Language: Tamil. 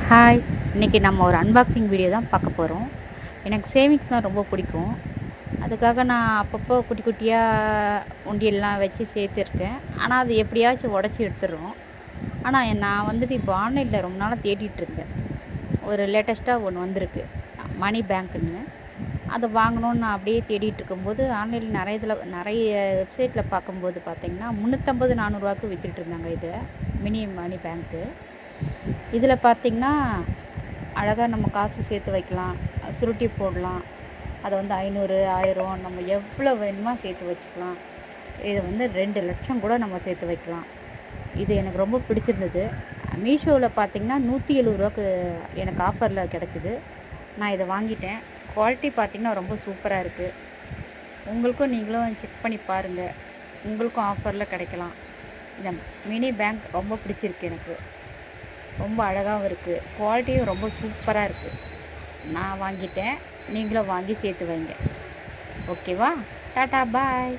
ஹாய், இன்றைக்கி நம்ம ஒரு அன்பாக்சிங் வீடியோ தான் பார்க்க போகிறோம். எனக்கு சேவிங்ஸ் தான் ரொம்ப பிடிக்கும். அதுக்காக நான் அப்பப்போ குட்டி குட்டியாக உண்டியல்லாம் வச்சு சேர்த்துருக்கேன். ஆனால் அது எப்படியாச்சும் உடச்சி எடுத்துடுறோம். ஆனால் நான் வந்துட்டு இப்போ ஆன்லைனில் ரொம்ப நாளாக தேடிட்டு இருந்தேன். ஒரு லேட்டஸ்ட்டாக ஒன்று வந்திருக்கு, மணி பேங்க்குன்னு. அதை வாங்கணும்னு நான் அப்படியே தேடிட்டு இருக்கும்போது ஆன்லைனில் நிறைய வெப்சைட்டில் பார்க்கும்போது பார்த்திங்கன்னா 350 400 விற்றுட்டு இருந்தாங்க. இதை மினி மணி பேங்க்கு இதில் பார்த்திங்கன்னா அழகாக நம்ம காசு சேர்த்து வைக்கலாம், சுருட்டி போடலாம். அதை வந்து 500 1000 நம்ம எவ்வளோ வேணுமோ சேர்த்து வச்சுக்கலாம். இதை வந்து 2 லட்சம் கூட நம்ம சேர்த்து வைக்கலாம். இது எனக்கு ரொம்ப பிடிச்சிருந்தது. மீஷோவில் பார்த்திங்கன்னா 170 எனக்கு ஆஃபரில் கிடச்சிது. நான் இதை வாங்கிட்டேன். குவாலிட்டி பார்த்திங்கன்னா ரொம்ப சூப்பராக இருக்குது. உங்களுக்கும் நீங்களும் செக் பண்ணி பாருங்கள், உங்களுக்கும் ஆஃபரில் கிடைக்கலாம். இந்த மினி பேங்க் ரொம்ப பிடிச்சிருக்கு எனக்கு. ரொம்ப அழகாகவும் இருக்குது, குவாலிட்டியும் ரொம்ப சூப்பராக இருக்குது. நான் வாங்கிட்டேன், நீங்களும் வாங்கி சேர்த்து வைங்க. ஓகேவா? டாட்டா பாய்.